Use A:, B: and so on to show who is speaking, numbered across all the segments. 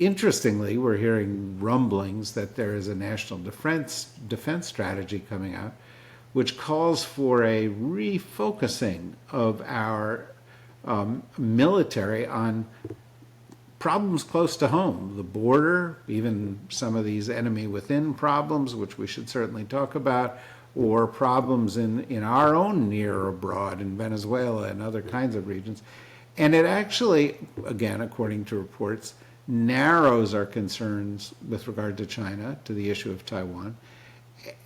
A: Interestingly, we're hearing rumblings that there is a national defense strategy coming out, which calls for a refocusing of our military on problems close to home, the border, even some of these enemy within problems, which we should certainly talk about, or problems in our own near abroad in Venezuela and other kinds of regions. And it actually, again, according to reports, narrows our concerns with regard to China to the issue of Taiwan.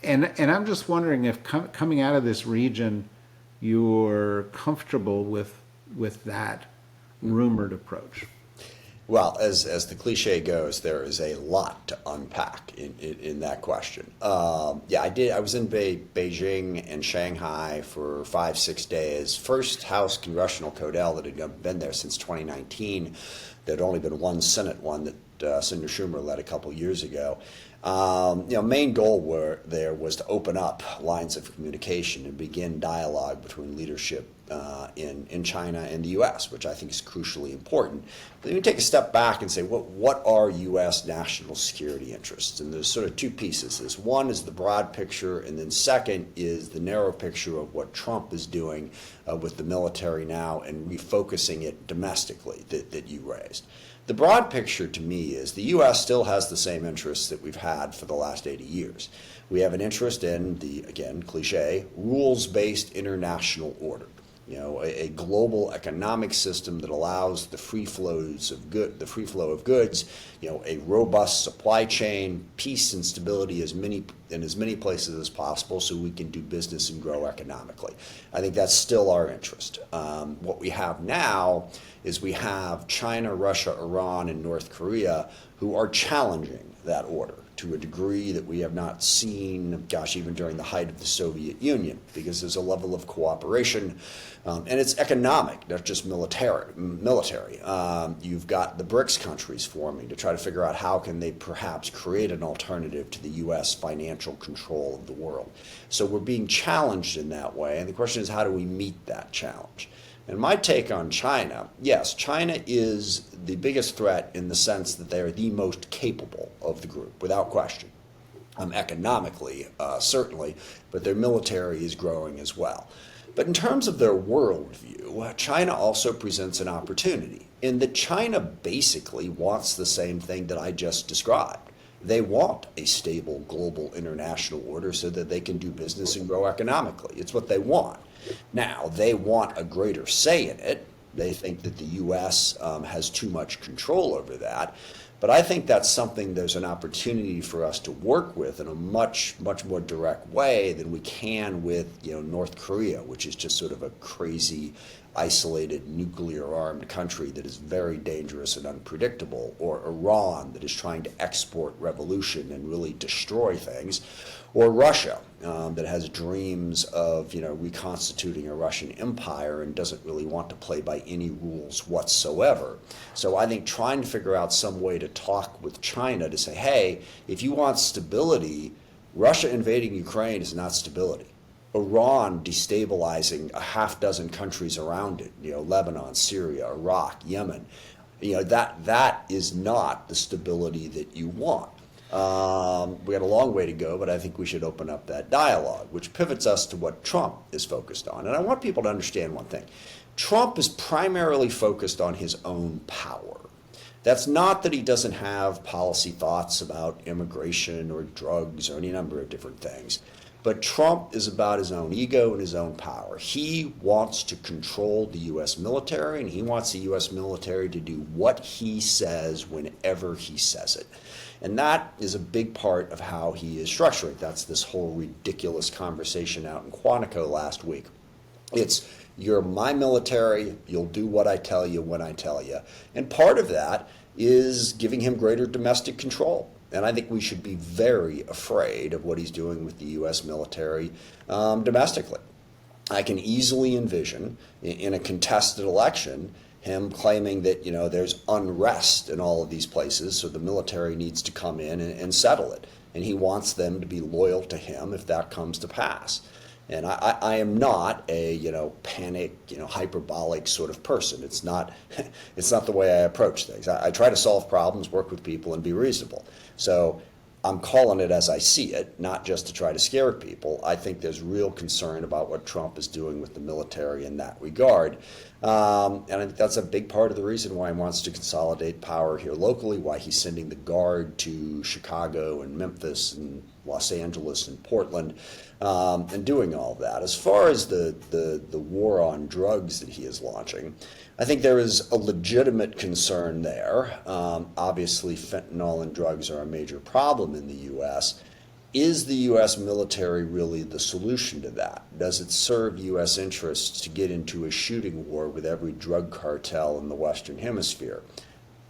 A: And I'm just wondering if coming out of this region, you're comfortable with that rumored approach.
B: Well, as the cliche goes, there is a lot to unpack in that question. Yeah, I did. I was in Beijing and Shanghai for 5, 6 days. First House Congressional Codel that had been there since 2019. There'd only been one Senate one that Senator Schumer led a couple years ago. Main goal there was to open up lines of communication and begin dialogue between leadership in China and the U.S., which I think is crucially important. But then you take a step back and say, what are U.S. national security interests? And there's sort of two pieces. One is the broad picture, and then second is the narrow picture of what Trump is doing with the military now and refocusing it domestically that you raised. The broad picture to me is the U.S. still has the same interests that we've had for the last 80 years. We have an interest in the, again, cliche, rules-based international order. A global economic system that allows the free flow of goods, a robust supply chain, peace and stability in as many places as possible so we can do business and grow economically. I think that's still our interest. What we have now is we have China, Russia, Iran, and North Korea who are challenging that order to a degree that we have not seen, even during the height of the Soviet Union, because there's a level of cooperation, and it's economic, not just military. You've got the BRICS countries forming to try to figure out how can they perhaps create an alternative to the U.S. financial control of the world. So we're being challenged in that way, and the question is, how do we meet that challenge? And my take on China, yes, China is the biggest threat in the sense that they are the most capable of the group, without question. Economically, certainly, but their military is growing as well. But in terms of their worldview, China also presents an opportunity in that China basically wants the same thing that I just described. They want a stable global international order so that they can do business and grow economically. It's what they want. Now, they want a greater say in it. They think that the U.S. Has too much control over that. But I think that's something there's an opportunity for us to work with in a much, much more direct way than we can with North Korea, which is just sort of a crazy, isolated, nuclear-armed country that is very dangerous and unpredictable, or Iran that is trying to export revolution and really destroy things, or Russia that has dreams of reconstituting a Russian empire and doesn't really want to play by any rules whatsoever. So I think trying to figure out some way to talk with China to say, hey, if you want stability, Russia invading Ukraine is not stability. Iran destabilizing a half dozen countries around it, Lebanon, Syria, Iraq, Yemen, that is not the stability that you want. We got a long way to go, but I think we should open up that dialogue, which pivots us to what Trump is focused on. And I want people to understand one thing. Trump is primarily focused on his own power. That's not that he doesn't have policy thoughts about immigration or drugs or any number of different things. But Trump is about his own ego and his own power. He wants to control the U.S. military, and he wants the U.S. military to do what he says whenever he says it. And that is a big part of how he is structuring. That's this whole ridiculous conversation out in Quantico last week. It's, you're my military, you'll do what I tell you when I tell you. And part of that is giving him greater domestic control. And I think we should be very afraid of what he's doing with the U.S. military domestically. I can easily envision in a contested election him claiming that there's unrest in all of these places, so the military needs to come in and settle it. And he wants them to be loyal to him if that comes to pass. And I am not a panic, hyperbolic sort of person. It's not it's not the way I approach things. I try to solve problems, work with people, and be reasonable. So I'm calling it as I see it, not just to try to scare people. I think there's real concern about what Trump is doing with the military in that regard. And I think that's a big part of the reason why he wants to consolidate power here locally, why he's sending the Guard to Chicago and Memphis and Los Angeles and Portland, and doing all of that. As far as the war on drugs that he is launching, I think there is a legitimate concern there. Obviously, fentanyl and drugs are a major problem in the U.S. Is the U.S. military really the solution to that? Does it serve U.S. interests to get into a shooting war with every drug cartel in the Western Hemisphere?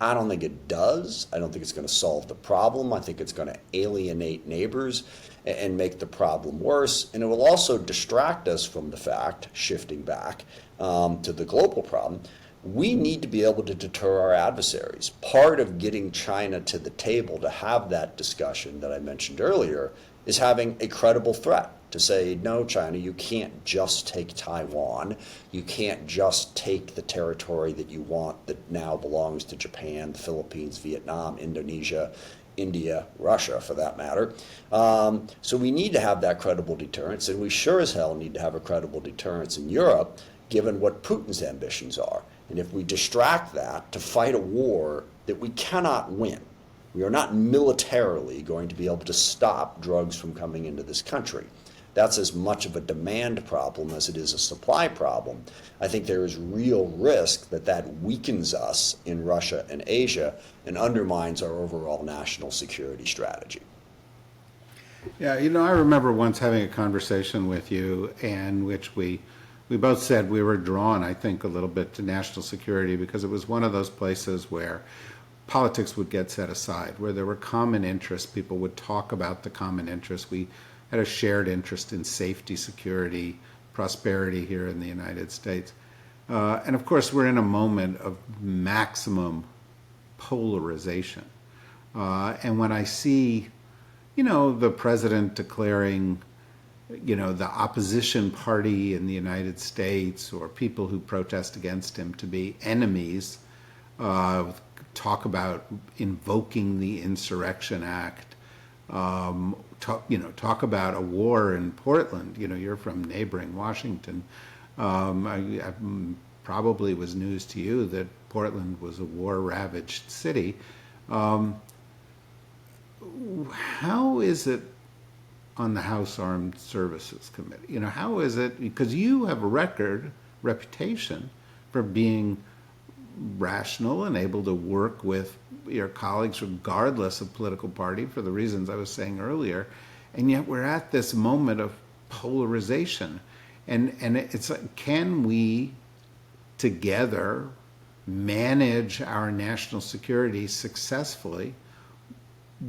B: I don't think it does. I don't think it's going to solve the problem. I think it's going to alienate neighbors and make the problem worse. And it will also distract us from the fact, shifting back to the global problem, we need to be able to deter our adversaries. Part of getting China to the table to have that discussion that I mentioned earlier is having a credible threat to say, no, China, you can't just take Taiwan. You can't just take the territory that you want that now belongs to Japan, the Philippines, Vietnam, Indonesia, India, Russia, for that matter. So we need to have that credible deterrence, and we sure as hell need to have a credible deterrence in Europe, given what Putin's ambitions are. And if we distract that to fight a war that we cannot win, we are not militarily going to be able to stop drugs from coming into this country. That's as much of a demand problem as it is a supply problem. I think there is real risk that that weakens us in Russia and Asia and undermines our overall national security strategy.
A: Yeah, I remember once having a conversation with you in which we both said we were drawn, I think, a little bit to national security because it was one of those places where politics would get set aside, where there were common interests. People would talk about the common interests. We had a shared interest in safety, security, prosperity here in the United States. And of course, we're in a moment of maximum polarization. And when I see, the president declaring, the opposition party in the United States or people who protest against him to be enemies, talk about invoking the Insurrection Act, talk about a war in Portland. You're from neighboring Washington. I probably was news to you that Portland was a war-ravaged city. How is it on the House Armed Services Committee? How is it, because you have a reputation for being rational and able to work with your colleagues regardless of political party for the reasons I was saying earlier, and yet we're at this moment of polarization. And it's like, can we together manage our national security successfully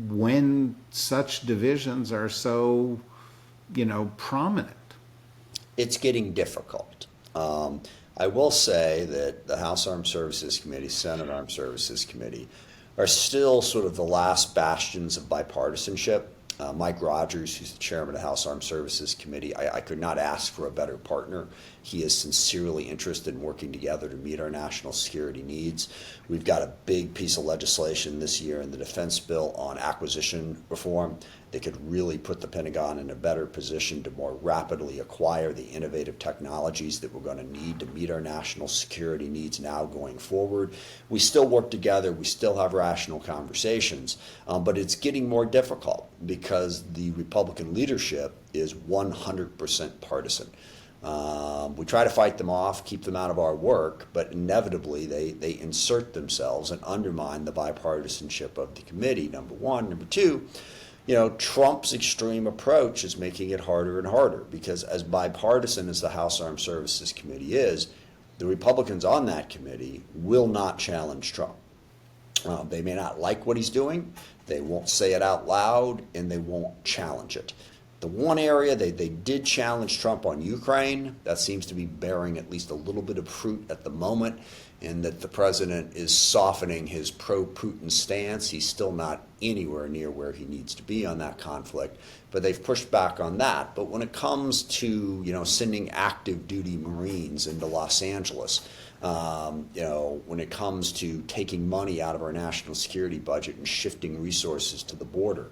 A: when such divisions are so, prominent?
B: It's getting difficult. I will say that the House Armed Services Committee, Senate Armed Services Committee are still sort of the last bastions of bipartisanship. Mike Rogers, who's the chairman of the House Armed Services Committee, I could not ask for a better partner. He is sincerely interested in working together to meet our national security needs. We've got a big piece of legislation this year in the defense bill on acquisition reform that could really put the Pentagon in a better position to more rapidly acquire the innovative technologies that we're going to need to meet our national security needs now going forward. We still work together. We still have rational conversations, but it's getting more difficult because the Republican leadership is 100% partisan. We try to fight them off, keep them out of our work, but inevitably they insert themselves and undermine the bipartisanship of the committee, number one. Number two, Trump's extreme approach is making it harder and harder because as bipartisan as the House Armed Services Committee is, the Republicans on that committee will not challenge Trump. They may not like what he's doing, they won't say it out loud, and they won't challenge it. The one area they did challenge Trump on Ukraine, that seems to be bearing at least a little bit of fruit at the moment, in that the president is softening his pro-Putin stance. He's still not anywhere near where he needs to be on that conflict, but they've pushed back on that. But when it comes to, sending active duty Marines into Los Angeles, when it comes to taking money out of our national security budget and shifting resources to the border,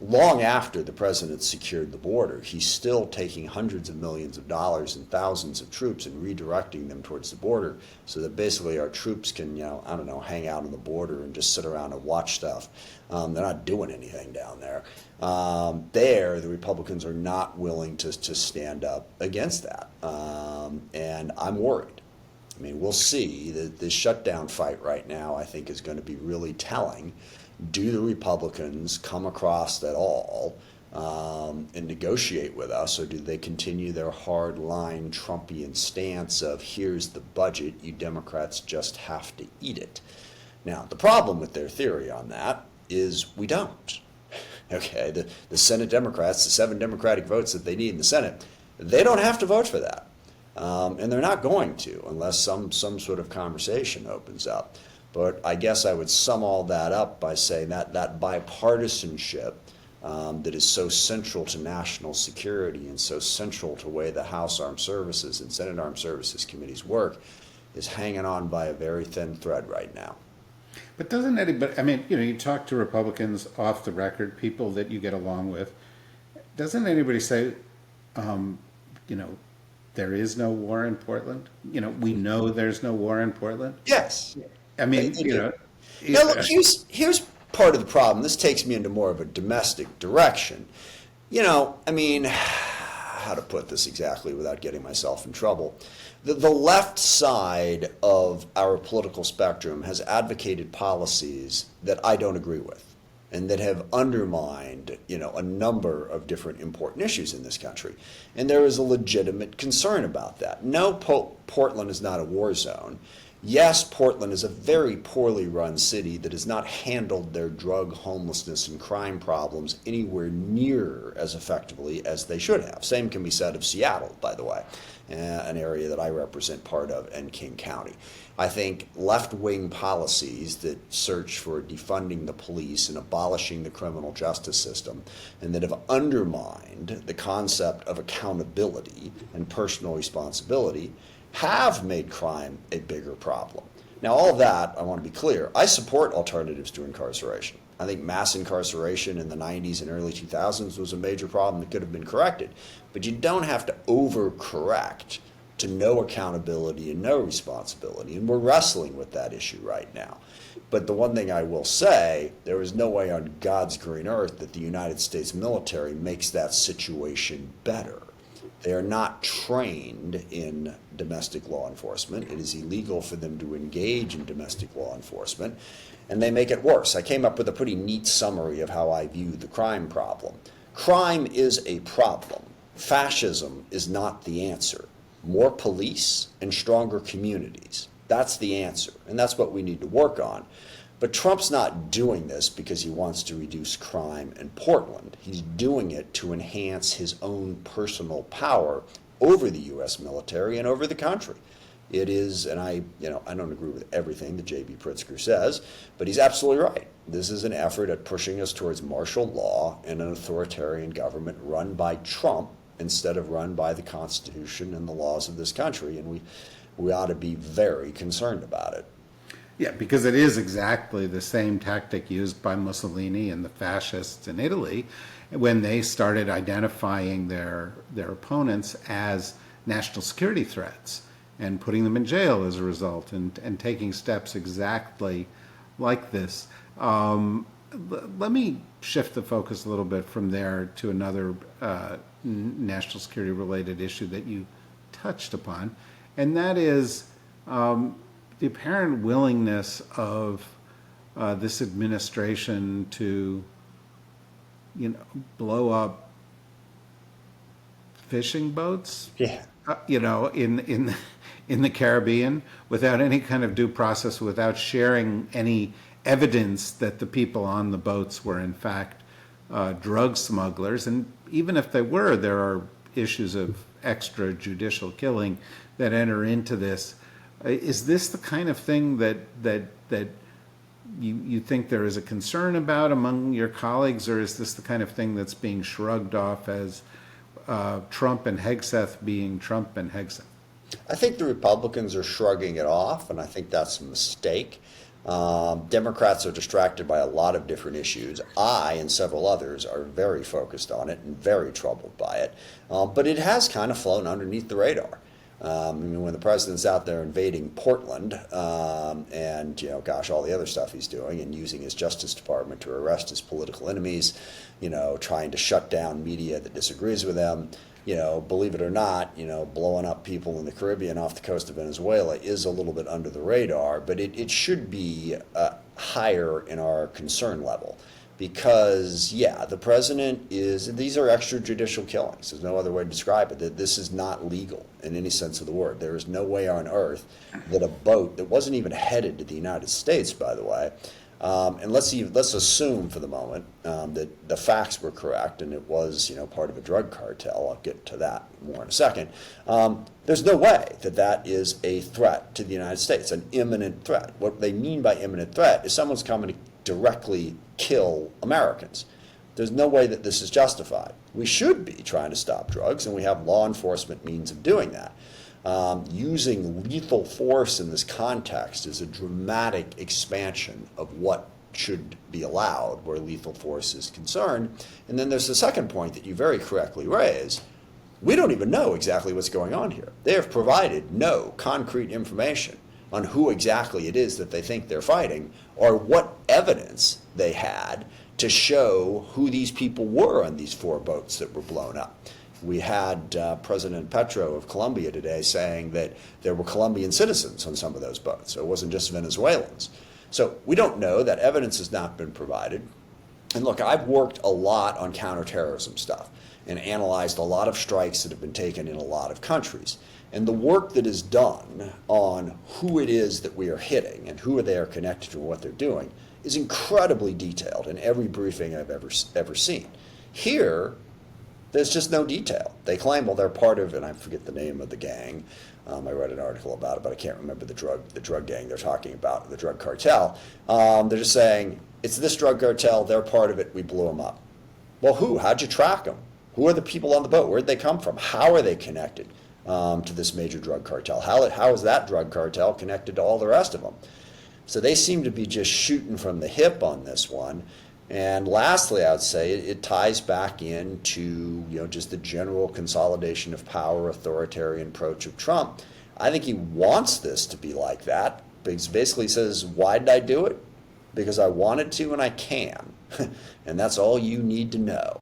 B: long after the president secured the border, he's still taking hundreds of millions of dollars and thousands of troops and redirecting them towards the border so that basically our troops can, hang out on the border and just sit around and watch stuff. They're not doing anything down there. The Republicans are not willing to stand up against that. And I'm worried. I mean, we'll see. The shutdown fight right now, I think, is going to be really telling. Do the Republicans come across at all and negotiate with us, or do they continue their hard-line Trumpian stance of here's the budget, you Democrats just have to eat it? Now, the problem with their theory on that is we don't. Okay, the Senate Democrats, the 7 Democratic votes that they need in the Senate, they don't have to vote for that. And they're not going to unless some sort of conversation opens up. But I guess I would sum all that up by saying that bipartisanship that is so central to national security and so central to the way the House Armed Services and Senate Armed Services committees work is hanging on by a very thin thread right now.
A: But doesn't anybody, you talk to Republicans off the record, people that you get along with, doesn't anybody say, there is no war in Portland? We know there's no war in Portland?
B: Yes.
A: I mean,
B: Now, look, here's part of the problem. This takes me into more of a domestic direction. How to put this exactly without getting myself in trouble. The left side of our political spectrum has advocated policies that I don't agree with and that have undermined, a number of different important issues in this country. And there is a legitimate concern about that. No, Portland is not a war zone. Yes, Portland is a very poorly run city that has not handled their drug, homelessness, and crime problems anywhere near as effectively as they should have. Same can be said of Seattle, by the way, an area that I represent part of, and King County. I think left-wing policies that search for defunding the police and abolishing the criminal justice system and that have undermined the concept of accountability and personal responsibility have made crime a bigger problem. Now, all of that, I want to be clear, I support alternatives to incarceration. I think mass incarceration in the 90s and early 2000s was a major problem that could have been corrected. But you don't have to overcorrect to no accountability and no responsibility. And we're wrestling with that issue right now. But the one thing I will say, there is no way on God's green earth that the United States military makes that situation better. They are not trained in domestic law enforcement. It is illegal for them to engage in domestic law enforcement, and they make it worse. I came up with a pretty neat summary of how I view the crime problem. Crime is a problem. Fascism is not the answer. More police and stronger communities. That's the answer, and that's what we need to work on. But Trump's not doing this because he wants to reduce crime in Portland. He's doing it to enhance his own personal power over the U.S. military and over the country. It is, and I don't agree with everything that J.B. Pritzker says, but he's absolutely right. This is an effort at pushing us towards martial law and an authoritarian government run by Trump instead of run by the Constitution and the laws of this country, and we ought to be very concerned about it.
A: Yeah, because it is exactly the same tactic used by Mussolini and the fascists in Italy when they started identifying their opponents as national security threats and putting them in jail as a result and taking steps exactly like this. Let me shift the focus a little bit from there to another national security related issue that you touched upon, and that is the apparent willingness of this administration to, blow up fishing boats, in the Caribbean without any kind of due process, without sharing any evidence that the people on the boats were in fact drug smugglers. And even if they were, there are issues of extrajudicial killing that enter into this. Is this the kind of thing that you think there is a concern about among your colleagues, or is this the kind of thing that's being shrugged off as Trump and Hegseth being Trump and Hegseth?
B: I think the Republicans are shrugging it off, and I think that's a mistake. Democrats are distracted by a lot of different issues. I and several others are very focused on it and very troubled by it. But it has kind of flown underneath the radar. I mean, when the president's out there invading Portland and, gosh, all the other stuff he's doing and using his Justice Department to arrest his political enemies, trying to shut down media that disagrees with him, believe it or not, blowing up people in the Caribbean off the coast of Venezuela is a little bit under the radar, but it should be higher in our concern level. Because, the president these are extrajudicial killings. There's no other way to describe it. That this is not legal in any sense of the word. There is no way on earth that a boat that wasn't even headed to the United States, by the way, and let's assume for the moment that the facts were correct and it was, part of a drug cartel. I'll get to that more in a second. There's no way that is a threat to the United States, an imminent threat. What they mean by imminent threat is someone's coming to directly kill Americans. There's no way that this is justified. We should be trying to stop drugs, and we have law enforcement means of doing that. Using lethal force in this context is a dramatic expansion of what should be allowed where lethal force is concerned. And then there's the second point that you very correctly raise. We don't even know exactly what's going on here. They have provided no concrete information on who exactly it is that they think they're fighting or what evidence they had to show who these people were on these 4 boats that were blown up. We had President Petro of Colombia today saying that there were Colombian citizens on some of those boats, so it wasn't just Venezuelans. So we don't know. That evidence has not been provided. And look, I've worked a lot on counterterrorism stuff and analyzed a lot of strikes that have been taken in a lot of countries. And the work that is done on who it is that we are hitting and who they are connected to and what they're doing is incredibly detailed in every briefing I've ever seen. Here, there's just no detail. They claim, well, they're part of, and I forget the name of the gang. I read an article about it, but I can't remember the drug gang they're talking about, the drug cartel. They're just saying, it's this drug cartel, they're part of it, we blew them up. Well, who? How'd you track them? Who are the people on the boat? Where'd they come from? How are they connected to this major drug cartel? How is that drug cartel connected to all the rest of them? So they seem to be just shooting from the hip on this one. And lastly, I would say it ties back into just the general consolidation of power, authoritarian approach of Trump. I think he wants this to be like that, because basically says, why did I do it? Because I wanted to and I can. And that's all you need to know.